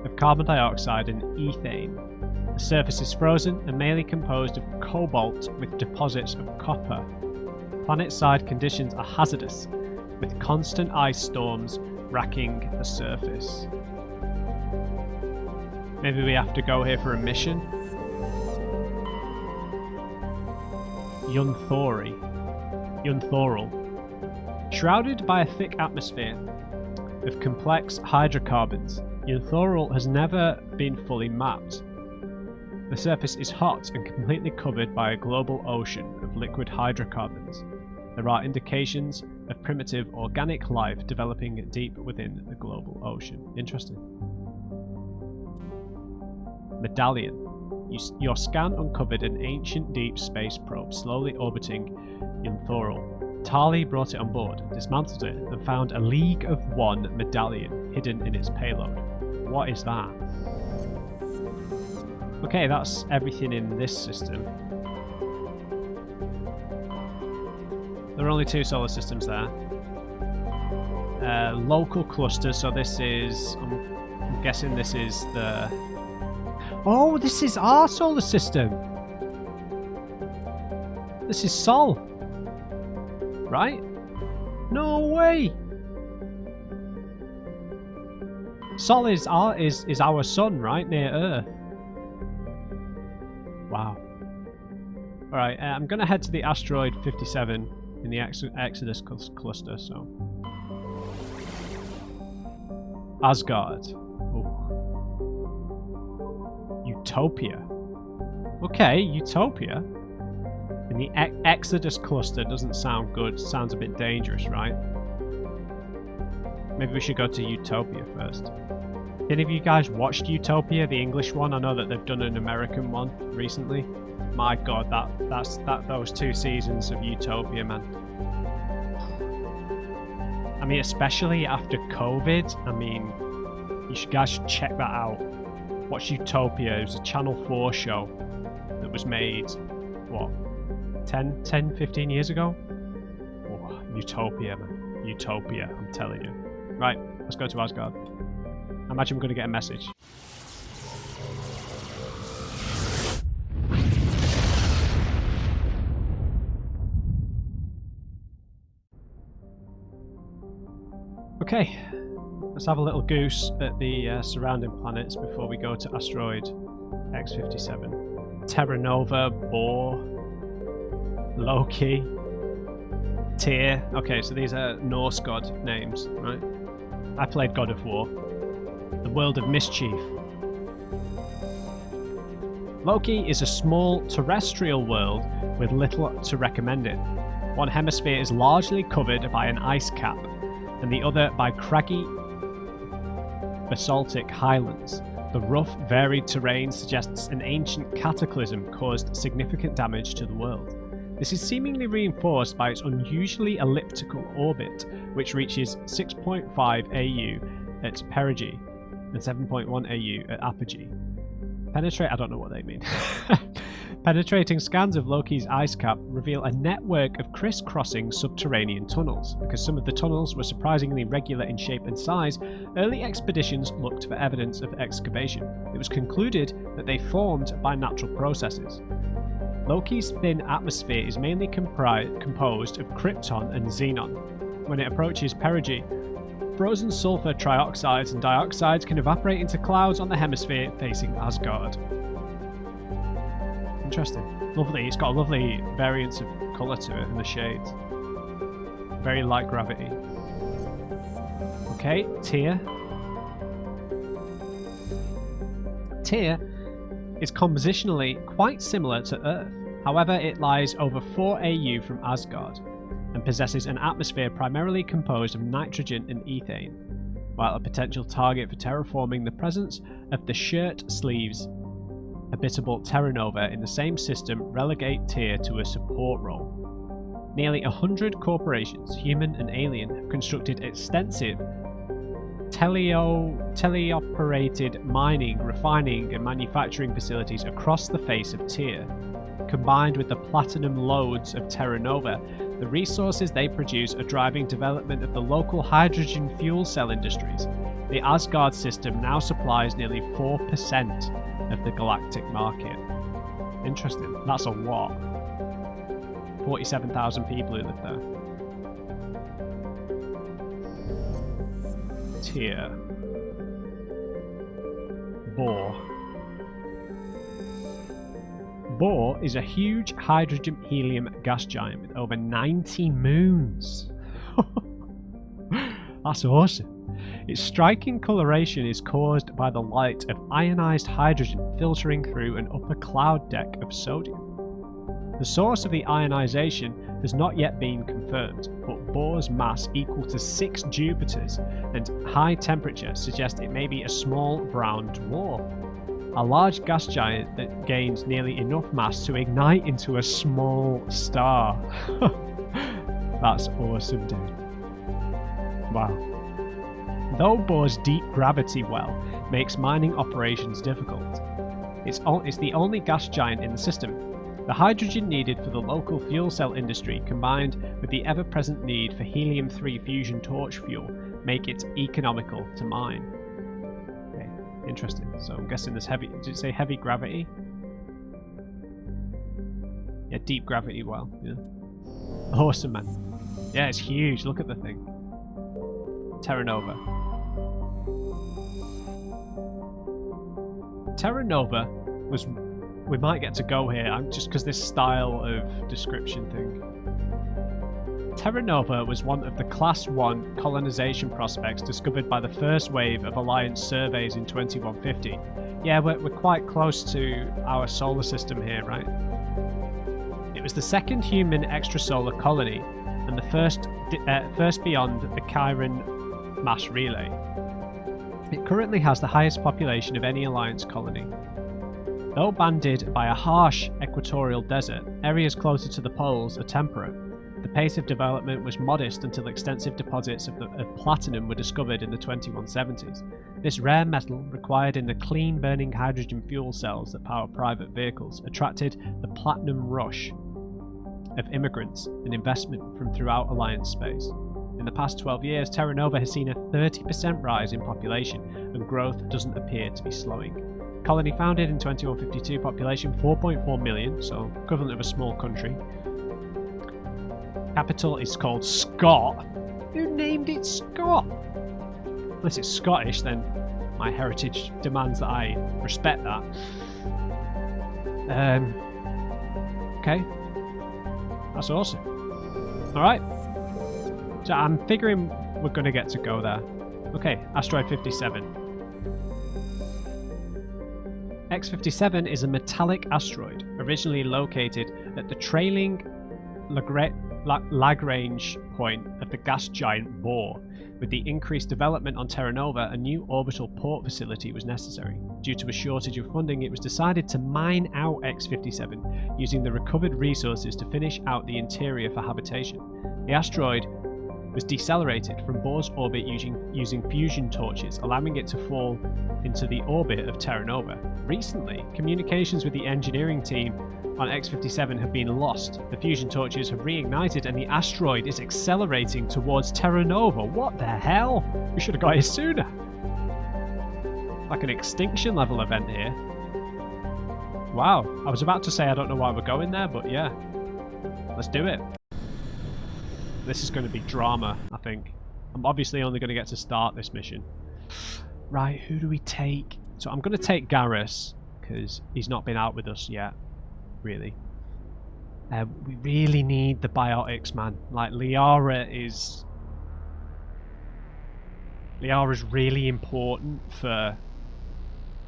of carbon dioxide and ethane. The surface is frozen and mainly composed of cobalt with deposits of copper. Planet-side conditions are hazardous, with constant ice storms racking the surface. Maybe we have to go here for a mission? Yunthoril. Shrouded by a thick atmosphere of complex hydrocarbons, Yunthoril has never been fully mapped. The surface is hot and completely covered by a global ocean of liquid hydrocarbons. There are indications of primitive organic life developing deep within the global ocean. Interesting. Medallion. Your scan uncovered an ancient deep space probe slowly orbiting Yunthoril. Tali brought it on board, dismantled it, and found a League of One medallion hidden in its payload. What is that? Okay, that's everything in this system. There are only 2 solar systems there. Local cluster, so this is... I'm guessing this is the... Oh, this is our solar system! This is Sol! Right? No way! Sol is our sun, right? Near Earth. Wow. Alright, I'm going to head to the Asteroid 57 in the Exodus cluster, so... Asgard. Ooh. Utopia. Okay, Utopia. And the Exodus cluster doesn't sound good. Sounds a bit dangerous, right? Maybe we should go to Utopia first. Any of you guys watched Utopia, the English one? I know that they've done an American one recently. My god, those 2 seasons of Utopia, man. I mean, especially after COVID. I mean, you guys should check that out. Watch Utopia. It was a Channel 4 show that was made, what, 10, 15 years ago? Oh, Utopia, man. Utopia, I'm telling you. Right, let's go to Asgard. I imagine we're going to get a message. Okay, let's have a little goose at the surrounding planets before we go to Asteroid X57. Terra Nova, Boar, Loki, Tyr. Okay, so these are Norse god names, right? I played God of War. The World of Mischief. Loki is a small terrestrial world with little to recommend it. One hemisphere is largely covered by an ice cap, and the other by craggy basaltic highlands. The rough, varied terrain suggests an ancient cataclysm caused significant damage to the world. This is seemingly reinforced by its unusually elliptical orbit, which reaches 6.5 AU at perigee and 7.1 AU at apogee. I don't know what they mean. Penetrating scans of Loki's ice cap reveal a network of crisscrossing subterranean tunnels. Because some of the tunnels were surprisingly regular in shape and size, early expeditions looked for evidence of excavation. It was concluded that they formed by natural processes. Loki's thin atmosphere is mainly composed of krypton and xenon. When it approaches perigee, frozen sulfur trioxides and dioxides can evaporate into clouds on the hemisphere facing Asgard. interesting. Lovely. It's got a lovely variance of colour to it and the shades. Very light gravity. Okay, Terra. Terra is compositionally quite similar to Earth. However, it lies over 4 AU from Asgard and possesses an atmosphere primarily composed of nitrogen and ethane, while a potential target for terraforming the presence of the shirt sleeves habitable Terra Nova in the same system relegate Terra to a support role. Nearly 100 corporations, human and alien, have constructed extensive teleoperated mining, refining and manufacturing facilities across the face of Terra. Combined with the platinum lodes of Terra Nova, the resources they produce are driving development of the local hydrogen fuel cell industries. The Asgard system now supplies nearly 4% of the galactic market. Interesting. That's a lot. 47,000 people who live there. Terra. Bohr. Bohr is a huge hydrogen-helium gas giant with over 90 moons. That's awesome. Its striking coloration is caused by the light of ionized hydrogen filtering through an upper cloud deck of sodium. The source of the ionization has not yet been confirmed, but Bohr's mass equal to 6 Jupiters and high temperature suggest it may be a small brown dwarf. A large gas giant that gains nearly enough mass to ignite into a small star. That's awesome, dude. Wow. Though Bohr's deep gravity well makes mining operations difficult, it's the only gas giant in the system. The hydrogen needed for the local fuel cell industry, combined with the ever-present need for helium-3 fusion torch fuel, make it economical to mine. Okay, interesting. So I'm guessing there's heavy... Did it say heavy gravity? Yeah, deep gravity well. Yeah. Awesome, man. Yeah, it's huge. Look at the thing. Terra Nova. Terra Nova was... We might get to go here, just because this style of description thing. Terra Nova was one of the Class 1 colonization prospects discovered by the first wave of Alliance surveys in 2150. Yeah, we're quite close to our solar system here, right? It was the second human extrasolar colony, and the first beyond the Chiron mass relay. It currently has the highest population of any Alliance colony. Though banded by a harsh equatorial desert, areas closer to the poles are temperate. The pace of development was modest until extensive deposits of platinum were discovered in the 2170s. This rare metal, required in the clean-burning hydrogen fuel cells that power private vehicles, attracted the platinum rush of immigrants and investment from throughout Alliance space. In the past 12 years, Terra Nova has seen a 30% rise in population, and growth doesn't appear to be slowing. Colony founded in 2152, population 4.4 million, so equivalent of a small country. Capital is called Scott. Who named it Scott? Unless it's Scottish, then my heritage demands that I respect that. Okay. That's awesome. Alright. So I'm figuring we're going to get to go there. Okay, Asteroid 57. X-57 is a metallic asteroid, originally located at the trailing Lagrange point of the gas giant Bohr. With the increased development on Terra Nova, a new orbital port facility was necessary. Due to a shortage of funding, it was decided to mine out X-57, using the recovered resources to finish out the interior for habitation. The asteroid was decelerated from Bohr's orbit using fusion torches, allowing it to fall into the orbit of Terra Nova. Recently, communications with the engineering team on X-57 have been lost. The fusion torches have reignited and the asteroid is accelerating towards Terra Nova. What the hell? We should have got here sooner. Like an extinction level event here. Wow, I was about to say I don't know why we're going there, but yeah. Let's do it. This is going to be drama, I think. I'm obviously only going to get to start this mission. Right, who do we take? So I'm going to take Garrus, because he's not been out with us yet. really. We really need the biotics, man. Like, Liara's really important for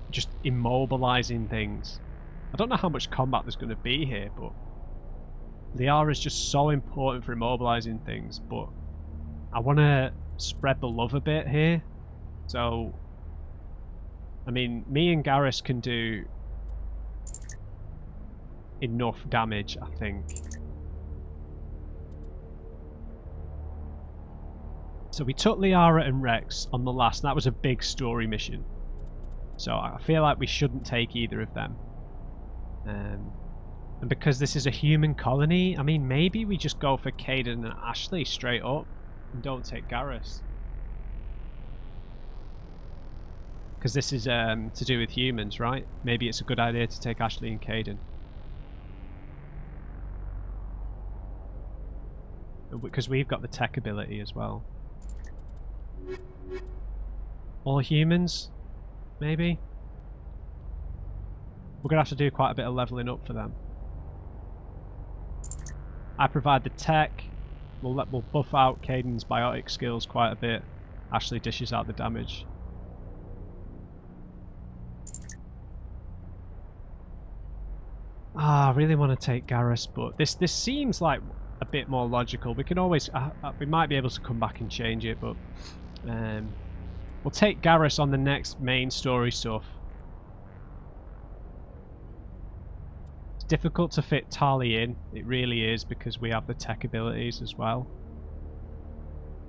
just immobilizing things. I don't know how much combat there's going to be here, but Liara's just so important for immobilizing things. But I want to spread the love a bit here. So, I mean, me and Garrus can do enough damage, I think. So we took Liara and Rex on the last, and that was a big story mission. So I feel like we shouldn't take either of them. And because this is a human colony, I mean, maybe we just go for Kaidan and Ashley straight up and don't take Garrus. Because this is to do with humans, right? Maybe it's a good idea to take Ashley and Kaidan. Because we've got the tech ability as well. All humans? Maybe? We're going to have to do quite a bit of leveling up for them. I provide the tech. We'll buff out Kaidan's biotic skills quite a bit. Ashley dishes out the damage. I really want to take Garrus, but this seems like a bit more logical. We can always we might be able to come back and change it, but we'll take Garrus on the next main story stuff. It's difficult to fit Tali in, it really is, because we have the tech abilities as well.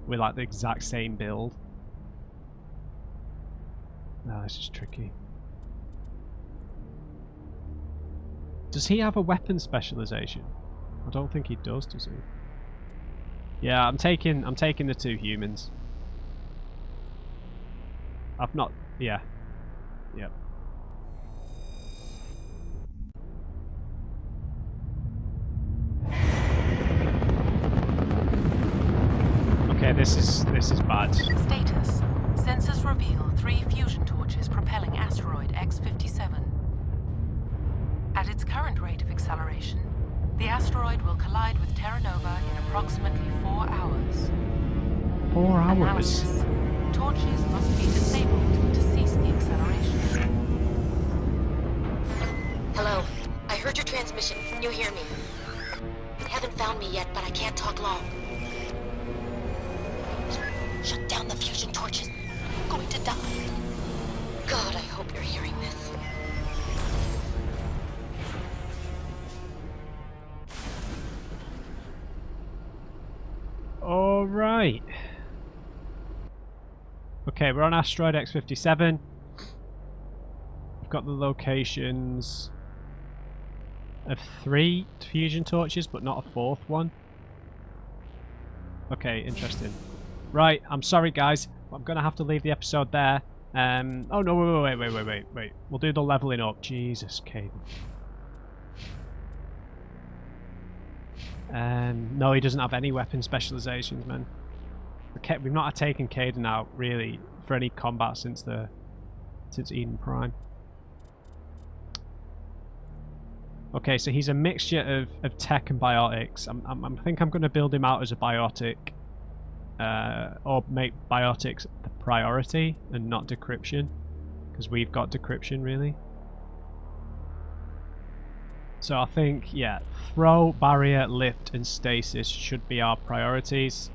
We're like the exact same build. No, this is tricky. Does he have a weapon specialization? I don't think he does he? Yeah, I'm taking the two humans. I've not... yeah. Yep. Okay, this is bad. Status. Sensors reveal 3 fusion torches propelling Asteroid X-57. At its current rate of acceleration, the asteroid will collide with Terra Nova in approximately 4 hours. 4 hours? Analysis. Torches must be disabled to cease the acceleration. Hello. I heard your transmission. Can you hear me? They haven't found me yet, but I can't talk long. Shut down the fusion torches. I'm going to die. God, I hope you're hearing this. Alright. Okay, we're on Asteroid X-57. We've got the locations of 3 fusion torches, but not a 4th one. Okay, interesting. Right, I'm sorry guys, I'm going to have to leave the episode there. Oh no, wait. We'll do the leveling up. Jesus, Kaidan. No, he doesn't have any weapon specializations, man. We've not taken Kaidan out, really, for any combat since Eden Prime. Okay, so he's a mixture of tech and biotics. I think I'm going to build him out as a biotic. Or make biotics the priority and not decryption. Because we've got decryption, really. So I think, yeah, throw, barrier, lift, and stasis should be our priorities.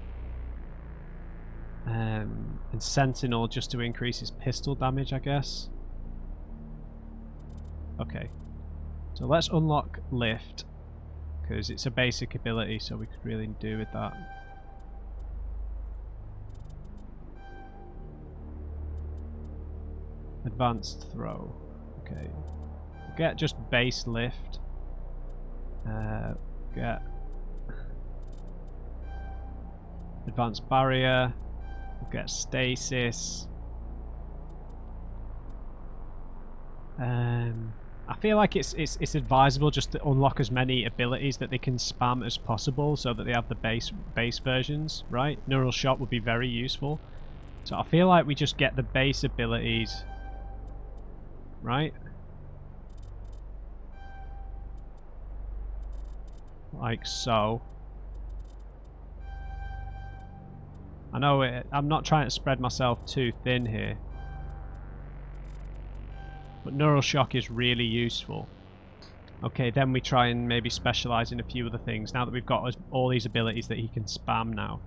And Sentinel just to increase his pistol damage, I guess. Okay. So let's unlock lift. Because it's a basic ability, so we could really do with that. Advanced throw. Okay. Get just base lift. Get advanced barrier. Get stasis. I feel like it's advisable just to unlock as many abilities that they can spam as possible, so that they have the base versions, right? Neural Shot would be very useful. So I feel like we just get the base abilities, right? like so. I know I'm not trying to spread myself too thin here, but neural shock is really useful. Okay, then we try and maybe specialize in a few other things now that we've got all these abilities that he can spam now.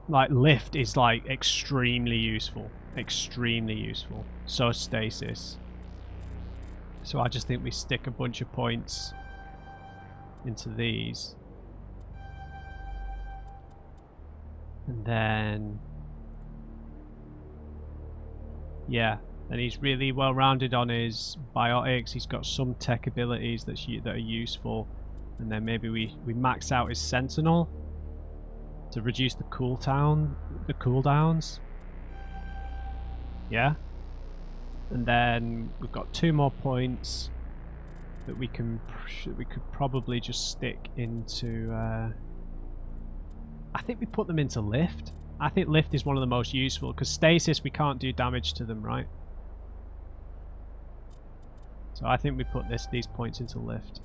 Like lift is like extremely useful. Extremely useful. So stasis. So I just think we stick a bunch of points into these. And then... yeah. And he's really well rounded on his biotics. He's got some tech abilities that are useful. And then maybe we max out his sentinel to reduce the cooldowns. Yeah. And then we've got 2 more points that we could probably just stick into. I think we put them into lift. I think lift is one of the most useful because stasis we can't do damage to them, right? So I think we put these points into lift.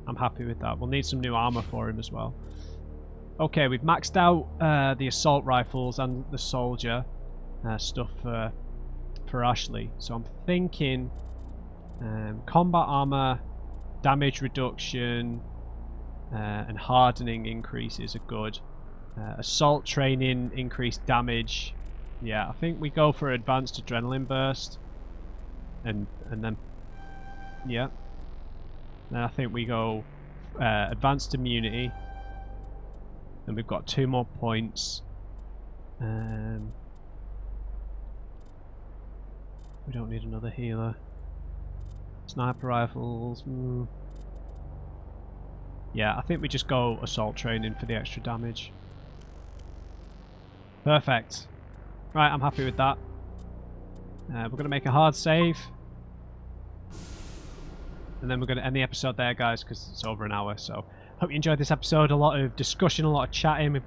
I'm happy with that. We'll need some new armor for him as well. Okay, we've maxed out the assault rifles and the soldier stuff for Ashley. So I'm thinking combat armor, damage reduction, and hardening increases are good. Assault training, increased damage. Yeah, I think we go for advanced adrenaline burst, and then yeah. Then I think we go advanced immunity, and we've got 2 more points. We don't need another healer. Sniper rifles. Yeah, I think we just go assault training for the extra damage. Perfect. Right, I'm happy with that. We're going to make a hard save. And then we're going to end the episode there, guys, because it's over an hour. So, hope you enjoyed this episode. A lot of discussion, a lot of chatting. We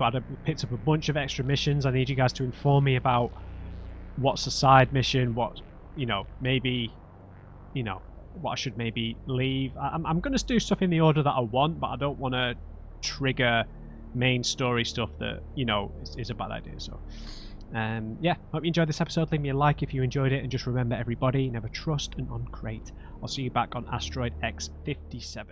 picked up a bunch of extra missions. I need you guys to inform me about what's a side mission, what, you know, maybe, you know, what I should maybe leave. I'm going to do stuff in the order that I want, but I don't want to trigger main story stuff that, you know, is a bad idea. So, yeah, hope you enjoyed this episode. Leave me a like if you enjoyed it, and just remember, everybody, never trust an uncrate. I'll see you back on Asteroid X-57.